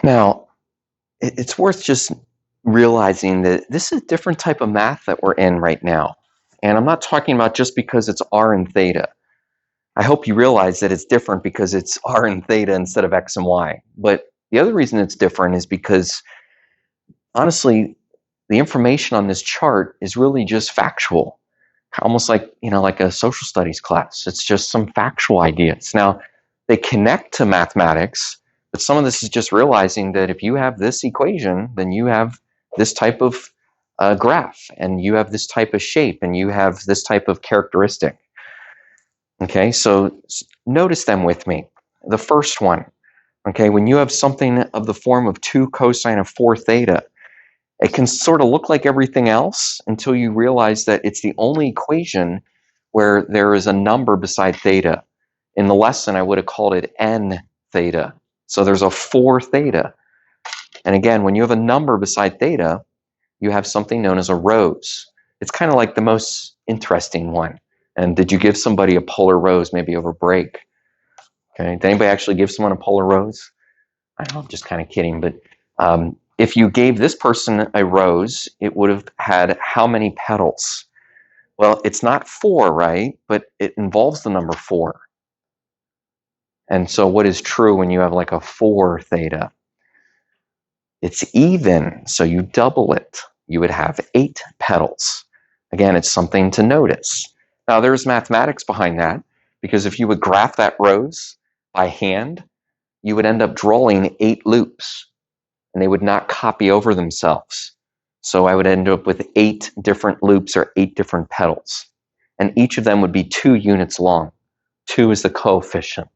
Now, it's worth just realizing that this is a different type of math that we're in right now. And I'm not talking about just because it's r and theta. I hope you realize that it's different because it's r and theta instead of x and y. But the other reason it's different is because, honestly, the information on this chart is really just factual, almost like, like a social studies class. It's just some factual ideas. Now, they connect to mathematics, but some of this is just realizing that if you have this equation, then you have this type of graph, and you have this type of shape, and you have this type of characteristic. Okay, so notice them with me. The first one, okay, when you have something of the form of 2 cosine of 4 theta, it can sort of look like everything else until you realize that it's the only equation where there is a number beside theta. In the lesson, I would have called it n theta. So there's a 4 theta. And again, when you have a number beside theta, you have something known as a rose. It's kind of like the most interesting one. And did you give somebody a polar rose maybe over break? Okay, did anybody actually give someone a polar rose? I know, I'm just kind of kidding, but if you gave this person a rose, it would have had how many petals? Well, it's not 4, right? But it involves the number 4. And so what is true when you have like a 4 theta? It's even, so you double it. You would have 8 petals. Again, it's something to notice. Now, there's mathematics behind that, because if you would graph that rose by hand, you would end up drawing 8 loops, and they would not copy over themselves. So I would end up with 8 different loops or 8 different petals. And each of them would be 2 units long. 2 is the coefficient.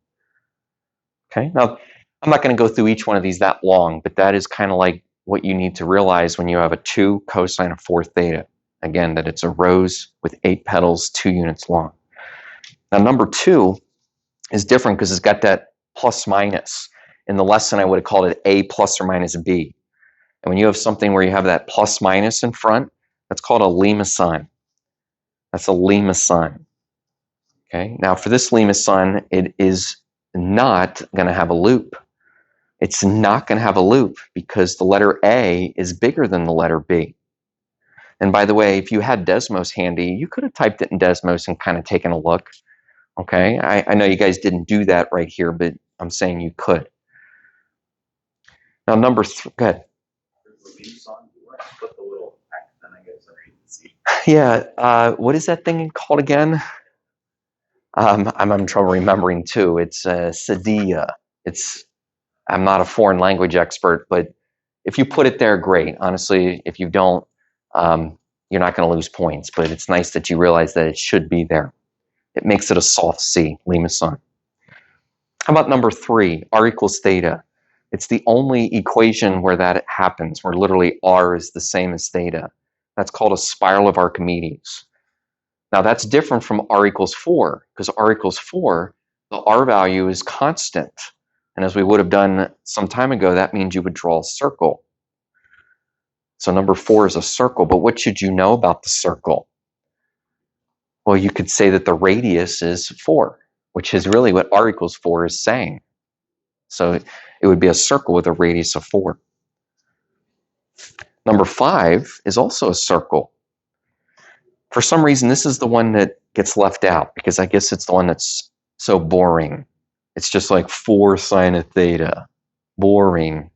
Okay, now I'm not going to go through each one of these that long, but that is kind of like what you need to realize when you have a 2 cosine of 4 theta. Again, that it's a rose with 8 petals, 2 units long. Now, number 2 is different because it's got that plus minus. In the lesson, I would have called it A plus or minus B. And when you have something where you have that plus minus in front, that's called a lemma sign. That's a lemma sign. Okay. Now, for this lemma sign, it is not going to have a loop. It's not going to have a loop because the letter A is bigger than the letter B. And by the way, if you had Desmos handy, you could have typed it in Desmos and kind of taken a look. Okay. I know you guys didn't do that right here, but I'm saying you could. Now, number 3, go ahead. Yeah, what is that thing called again? I'm having trouble remembering too. It's Sadia. I'm not a foreign language expert, but if you put it there, great. Honestly, if you don't, you're not going to lose points. But it's nice that you realize that it should be there. It makes it a soft C, lemma sign. How about number 3, r equals theta? It's the only equation where that happens, where literally r is the same as theta. That's called a spiral of Archimedes. Now, that's different from r equals 4, because r equals 4, the r value is constant. And as we would have done some time ago, that means you would draw a circle. So number 4 is a circle, but what should you know about the circle? Well, you could say that the radius is 4, which is really what r equals 4 is saying. So it would be a circle with a radius of 4. Number 5 is also a circle. For some reason, this is the one that gets left out because I guess it's the one that's so boring. It's just like 4 sine of theta. Boring.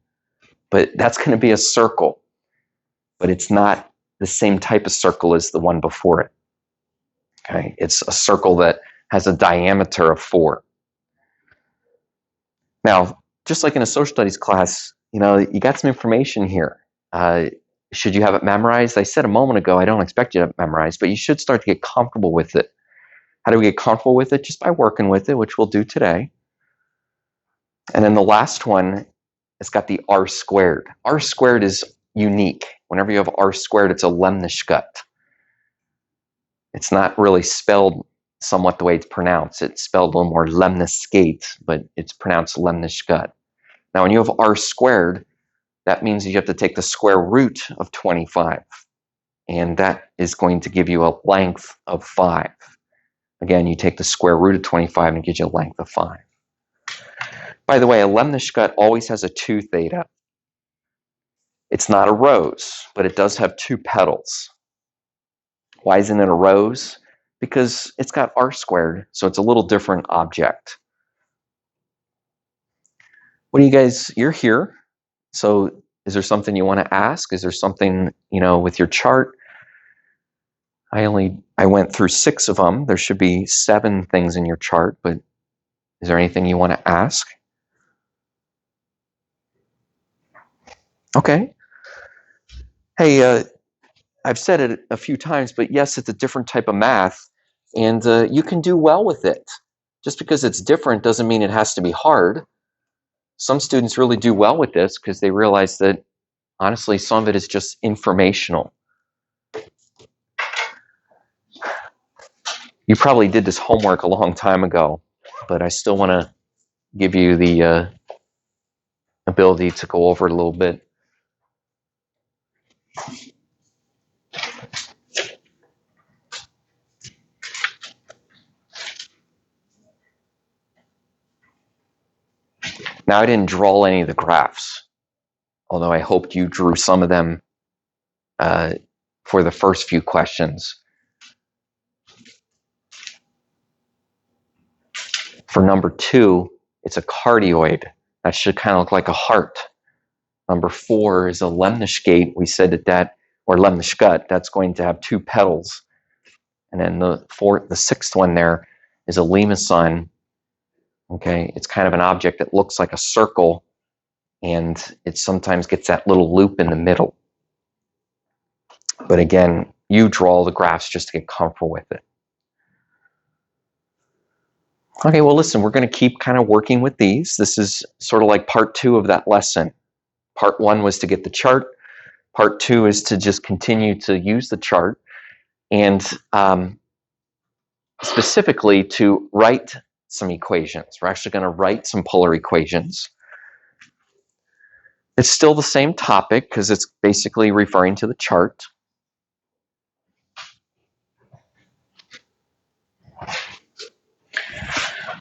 But that's going to be a circle. But it's not the same type of circle as the one before it. Okay, it's a circle that has a diameter of 4. Now, just like in a social studies class, you got some information here. Should you have it memorized? I said a moment ago, I don't expect you to have it memorized, but you should start to get comfortable with it. How do we get comfortable with it? Just by working with it, which we'll do today. And then the last one, it's got the r squared. R squared is unique. Whenever you have r squared, it's a lemniscate. It's not really spelled somewhat the way it's pronounced. It's spelled a little more lemniscate, but it's pronounced lemniscate. Now, when you have r squared, that means you have to take the square root of 25. And that is going to give you a length of 5. Again, you take the square root of 25 and it gives you a length of 5. By the way, a lemniscate always has a 2 theta. It's not a rose, but it does have two petals. Why isn't it a rose? Because it's got r squared, so it's a little different object. What do you guys, you're here, so is there something you want to ask? Is there something, with your chart? I went through 6 of them. There should be 7 things in your chart, but is there anything you want to ask? Okay. Hey, I've said it a few times, but yes, it's a different type of math, and you can do well with it. Just because it's different doesn't mean it has to be hard. Some students really do well with this because they realize that, honestly, some of it is just informational. You probably did this homework a long time ago, but I still want to give you the ability to go over it a little bit. Now, I didn't draw any of the graphs, although I hoped you drew some of them for the first few questions. For number 2, it's a cardioid. That should kind of look like a heart. Number 4 is a lemniscate. We said that, or lemniscut, that's going to have 2 petals. And then the 6th one there is a lemison. Okay, it's kind of an object that looks like a circle, and it sometimes gets that little loop in the middle. But again, you draw the graphs just to get comfortable with it. Okay, well, listen, we're going to keep kind of working with these. This is sort of like part 2 of that lesson. Part 1 was to get the chart. Part 2 is to just continue to use the chart and specifically to write some equations. We're actually going to write some polar equations. It's still the same topic because it's basically referring to the chart.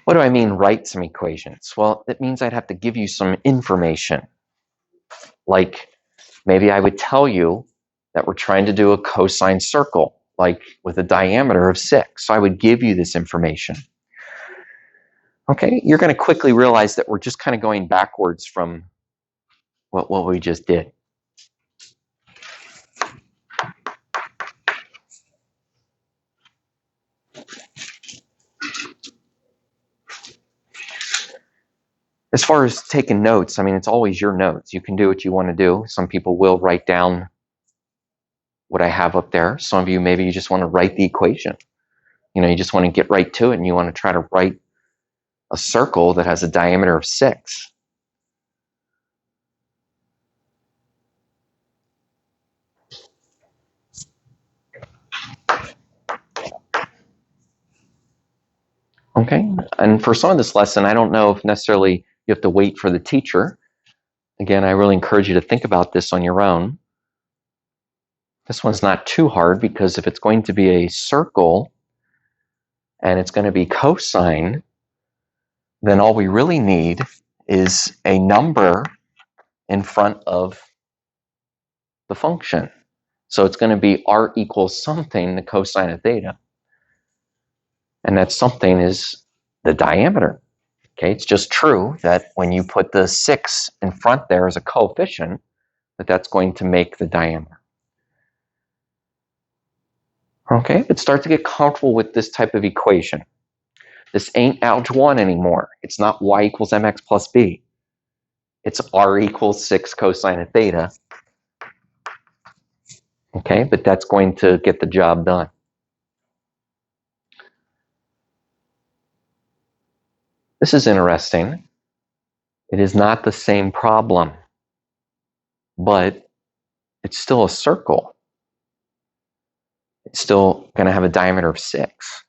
What do I mean, write some equations? Well, it means I'd have to give you some information. Like, maybe I would tell you that we're trying to do a cosine circle, like with a diameter of 6. So I would give you this information. Okay, you're going to quickly realize that we're just kind of going backwards from what we just did. As far as taking notes, I mean, it's always your notes. You can do what you want to do. Some people will write down what I have up there. Some of you, maybe you just want to write the equation. You just want to get right to it, and you want to try to write a circle that has a diameter of 6. Okay, and for some of this lesson, I don't know if necessarily you have to wait for the teacher. Again, I really encourage you to think about this on your own. This one's not too hard because if it's going to be a circle and it's going to be cosine, then all we really need is a number in front of the function. So it's going to be r equals something, the cosine of theta. And that something is the diameter. Okay, it's just true that when you put the 6 in front there as a coefficient, that's going to make the diameter. Okay, but start to get comfortable with this type of equation. This ain't algebra 1 anymore. It's not y equals mx plus b. It's r equals 6 cosine of theta. Okay, but that's going to get the job done. This is interesting. It is not the same problem, but it's still a circle. It's still going to have a diameter of 6.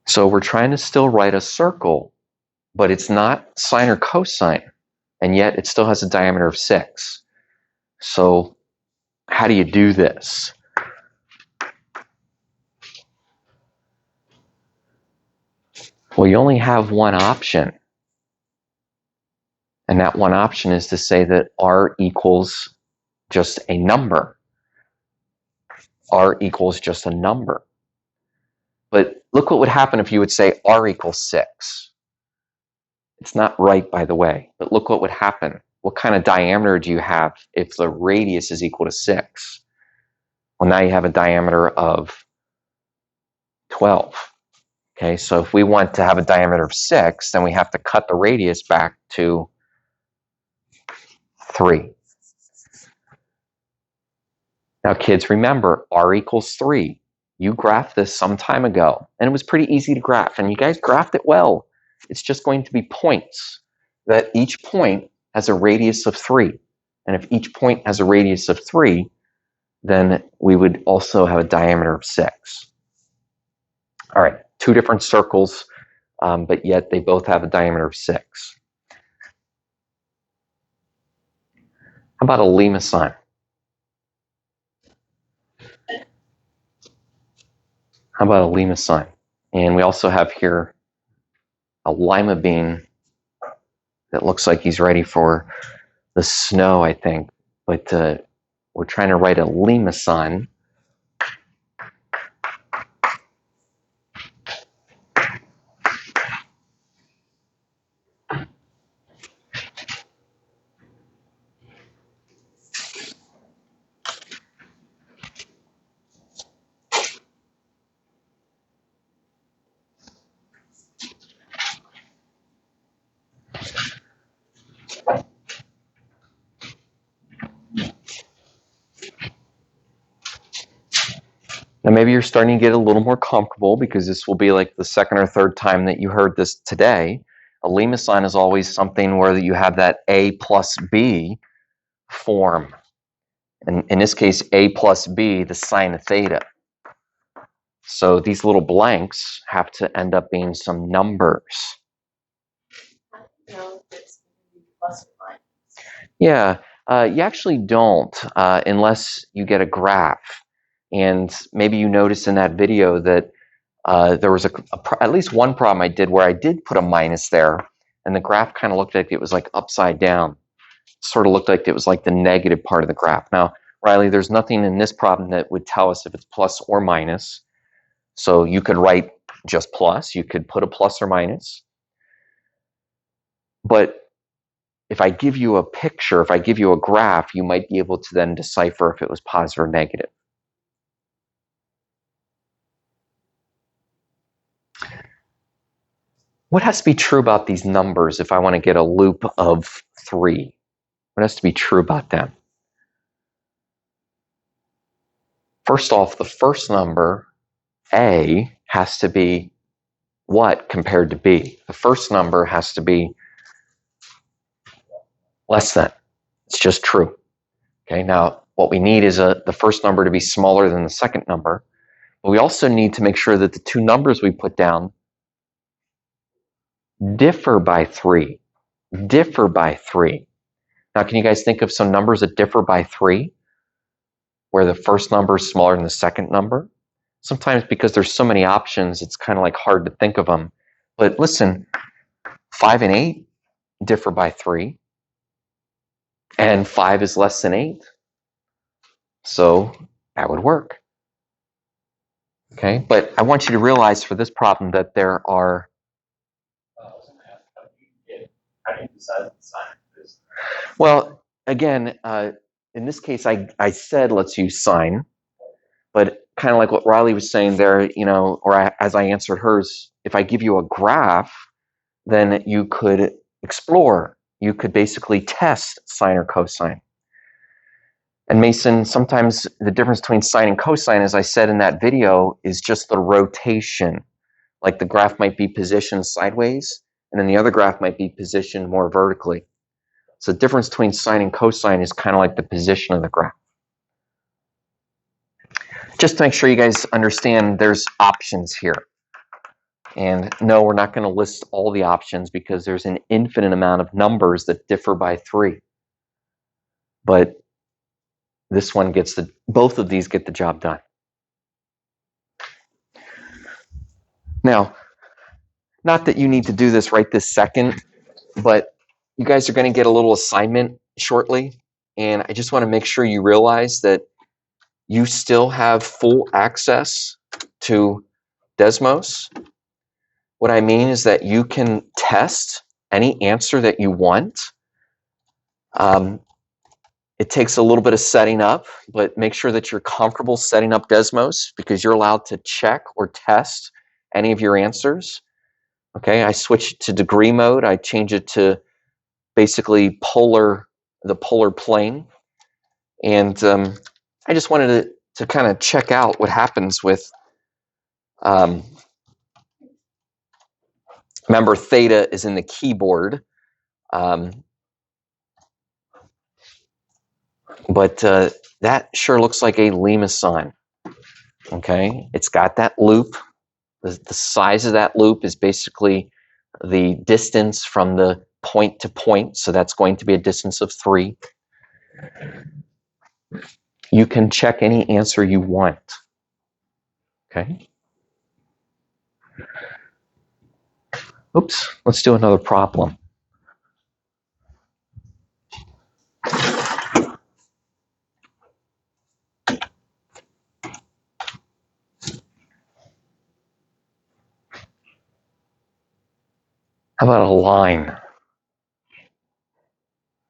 So we're trying to still write a circle, but it's not sine or cosine, and yet it still has a diameter of 6. So How do you do this? Well, you only have one option. And that one option is to say that r equals just a number. R equals just a number. But look what would happen if you would say r equals 6. It's not right, by the way, but look what would happen. What kind of diameter do you have if the radius is equal to 6? Well, now you have a diameter of 12. Okay, so if we want to have a diameter of 6, then we have to cut the radius back to 3. Now, kids, remember, r equals 3. You graphed this some time ago, and it was pretty easy to graph, and you guys graphed it well. It's just going to be points, that each point has a radius of 3. And if each point has a radius of 3, then we would also have a diameter of 6. All right, 2 different circles, but yet they both have a diameter of 6. How about a Lima sign? How about a Lima sign? And we also have here a lima bean that looks like he's ready for the snow, I think. But we're trying to write a Lima sign. Now maybe you're starting to get a little more comfortable because this will be like the second or third time that you heard this today. A Lima sign is always something where you have that a plus b form. And in this case, a plus b, the sine of theta. So these little blanks have to end up being some numbers. No, it's plus or minus. Yeah, you actually don't unless you get a graph. And maybe you noticed in that video that there was at least one problem I did where I did put a minus there, and the graph kind of looked like it was like upside down. Sort of looked like it was like the negative part of the graph. Now, Riley, there's nothing in this problem that would tell us if it's plus or minus. So you could write just plus. You could put a plus or minus. But if I give you a picture, if I give you a graph, you might be able to then decipher if it was positive or negative. What has to be true about these numbers if I want to get a loop of 3? What has to be true about them? First off, the first number, A, has to be what compared to B? The first number has to be less than. It's just true. Okay, now what we need is the first number to be smaller than the second number. But we also need to make sure that the two numbers we put down differ by 3. Differ by 3. Now, can you guys think of some numbers that differ by 3? Where the first number is smaller than the second number? Sometimes because there's so many options, it's kind of like hard to think of them. But listen, 5 and 8 differ by 3. And 5 is less than 8. So that would work. Okay, but I want you to realize for this problem that there are... How do you decide the sign? Well, again, in this case, I said let's use sine, but kind of like what Riley was saying there, as I answered hers, if I give you a graph, then you could explore. You could basically test sine or cosine. And Mason, sometimes the difference between sine and cosine, as I said in that video, is just the rotation. Like the graph might be positioned sideways, and then the other graph might be positioned more vertically. So the difference between sine and cosine is kind of like the position of the graph. Just to make sure you guys understand, there's options here. And no, we're not going to list all the options because there's an infinite amount of numbers that differ by 3. But this one gets both of these get the job done. Now, not that you need to do this right this second, but you guys are going to get a little assignment shortly, and I just want to make sure you realize that you still have full access to Desmos. What I mean is that you can test any answer that you want. It takes a little bit of setting up, but make sure that you're comfortable setting up Desmos because you're allowed to check or test any of your answers. Okay, I switch to degree mode. I change it to basically the polar plane. And I just wanted to kind of check out what happens with, remember theta is in the keyboard. But that sure looks like a Lima sign. Okay, it's got that loop. The size of that loop is basically the distance from the point to point, so that's going to be a distance of 3. You can check any answer you want. Okay. Oops, let's do another problem. How about a line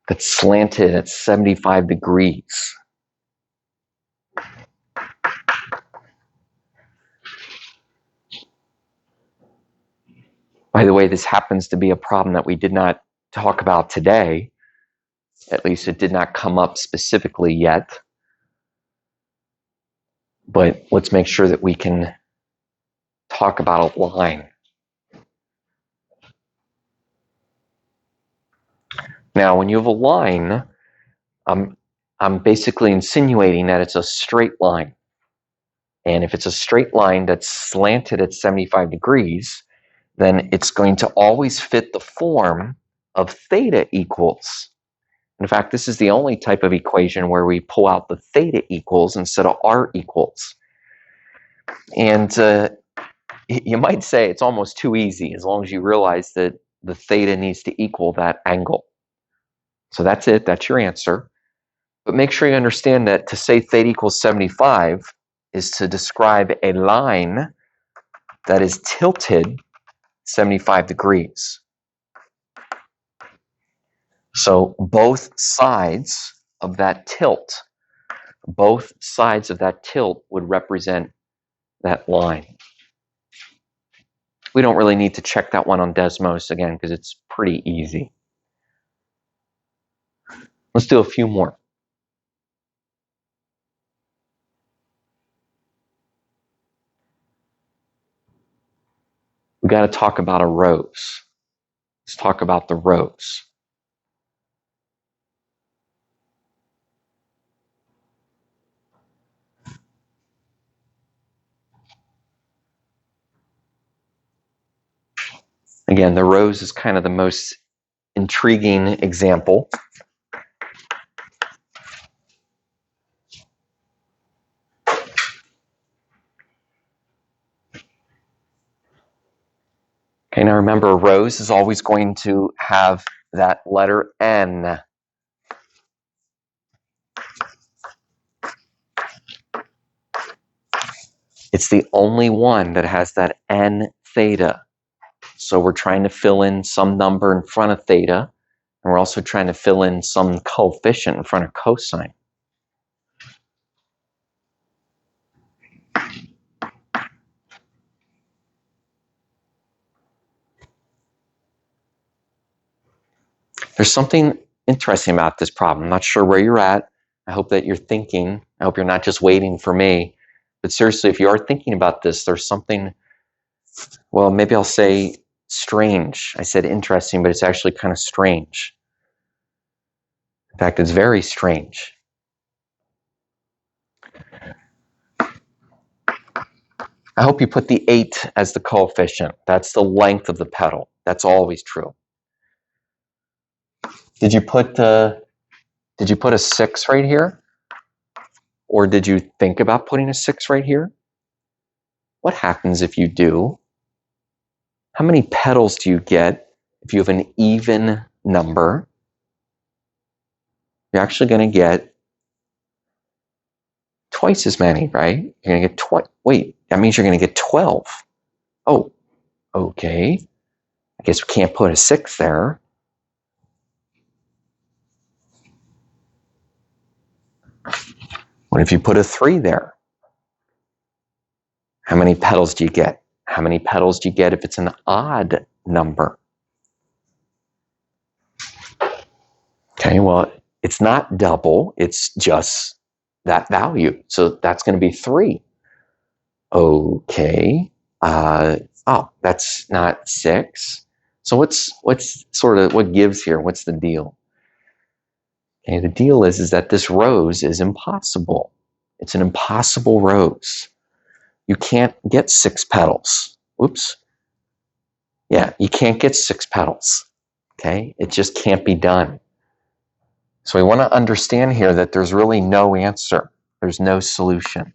that's slanted at 75 degrees? By the way, this happens to be a problem that we did not talk about today. At least it did not come up specifically yet. But let's make sure that we can talk about a line. Now, when you have a line, I'm basically insinuating that it's a straight line. And if it's a straight line that's slanted at 75 degrees, then it's going to always fit the form of theta equals. In fact, this is the only type of equation where we pull out the theta equals instead of r equals. And you might say it's almost too easy as long as you realize that the theta needs to equal that angle. So that's it. That's your answer. But make sure you understand that to say theta equals 75 is to describe a line that is tilted 75 degrees. So both sides of that tilt would represent that line. We don't really need to check that one on Desmos again because it's pretty easy. Let's do a few more. We got to talk about a rose. Let's talk about the rose. Again, the rose is kind of the most intriguing example. Okay, now remember, a rose is always going to have that letter N. It's the only one that has that N theta. So we're trying to fill in some number in front of theta, and we're also trying to fill in some coefficient in front of cosine. There's something interesting about this problem. I'm not sure where you're at. I hope that you're thinking. I hope you're not just waiting for me. But seriously, if you are thinking about this, there's something, well, maybe I'll say strange. I said interesting, but it's actually kind of strange. In fact, it's very strange. I hope you put the 8 as the coefficient. That's the length of the petal. That's always true. Did you put a 6 right here? Or did you think about putting a 6 right here? What happens if you do? How many petals do you get if you have an even number? You're actually going to get twice as many, right? You're going to get wait, that means you're going to get 12. Oh, okay. I guess we can't put a 6 there. What if you put a 3 there? How many petals do you get? How many petals do you get if it's an odd number? Okay, well, it's not double, it's just that value. So that's going to be 3. Okay. Oh, that's not 6. So what's sort of what gives here? What's the deal? Okay, the deal is that this rose is impossible. It's an impossible rose. You can't get 6 petals. Oops. Yeah, you can't get 6 petals. Okay, it just can't be done. So we want to understand here that there's really no answer. There's no solution.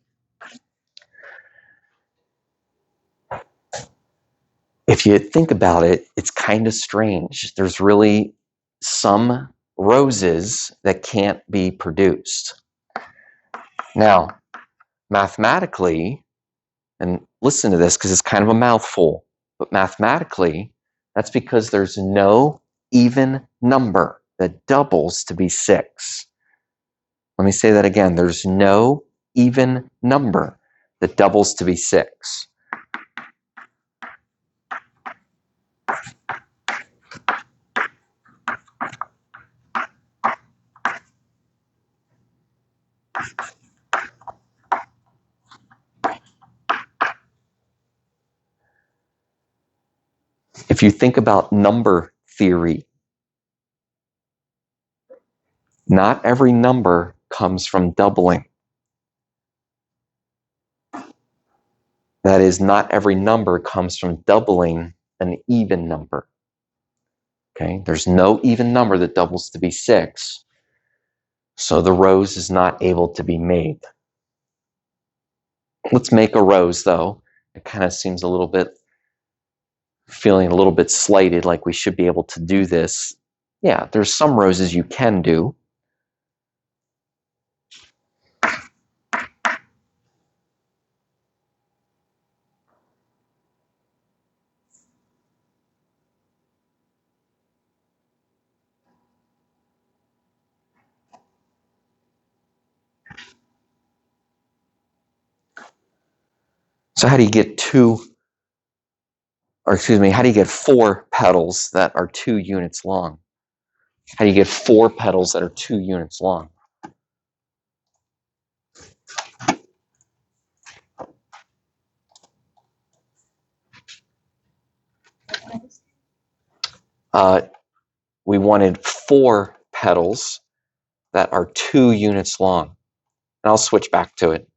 If you think about it, it's kind of strange. There's really some roses that can't be produced. Now, mathematically, and listen to this because it's kind of a mouthful, but mathematically, that's because there's no even number that doubles to be 6. Let me say that again. There's no even number that doubles to be 6. If you think about number theory, not every number comes from doubling. That is, not every number comes from doubling an even number. Okay, there's no even number that doubles to be 6. So the rose is not able to be made. Let's make a rose, though. It kind of seems a little bit, feeling a little bit slighted, like we should be able to do this. Yeah, there's some roses you can do. So how do you get how do you get 4 petals that are 2 units long? How do you get 4 petals that are 2 units long? We wanted 4 petals that are 2 units long. And I'll switch back to it.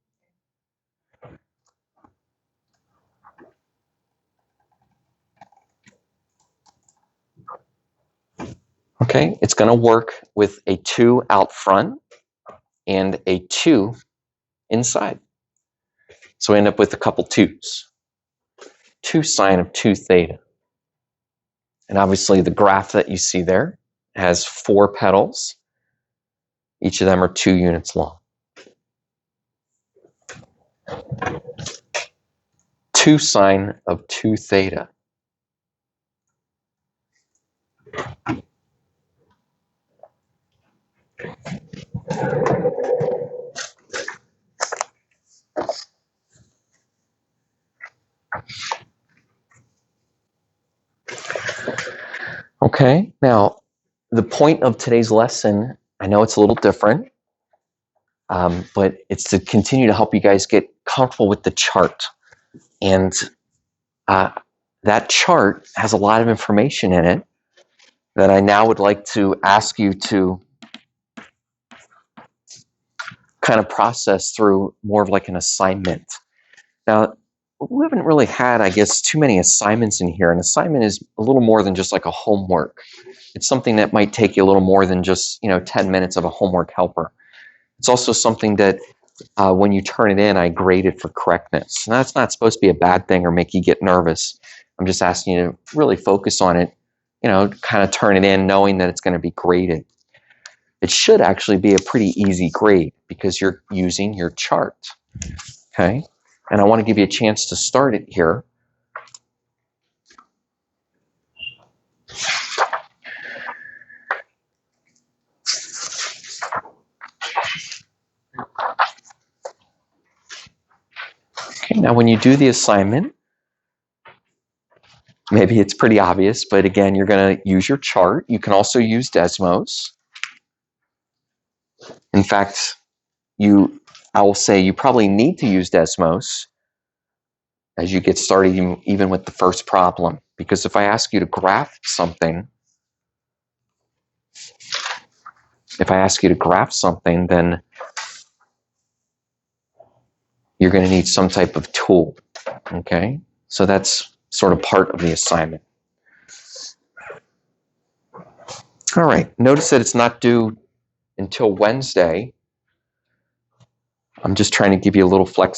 Okay, it's going to work with a 2 out front and a 2 inside. So we end up with a couple 2's. 2 sine of 2 theta. And obviously the graph that you see there has 4 petals. Each of them are 2 units long. 2 sine of 2 theta. Okay, now the point of today's lesson, I know it's a little different, but it's to continue to help you guys get comfortable with the chart. And that chart has a lot of information in it that I now would like to ask you to kind of process through more of like an assignment. Now, we haven't really had, I guess, too many assignments in here. An assignment is a little more than just like a homework. It's something that might take you a little more than just, 10 minutes of a homework helper. It's also something that when you turn it in, I grade it for correctness. And that's not supposed to be a bad thing or make you get nervous. I'm just asking you to really focus on it, kind of turn it in knowing that it's going to be graded. It should actually be a pretty easy grade because you're using your chart. Okay? And I want to give you a chance to start it here. Okay, now when you do the assignment, maybe it's pretty obvious, but again, you're going to use your chart. You can also use Desmos. In fact, I will say you probably need to use Desmos as you get started even with the first problem. Because if I ask you to graph something, then you're going to need some type of tool. Okay? So that's sort of part of the assignment. All right. Notice that it's not due until Wednesday. I'm just trying to give you a little flexibility.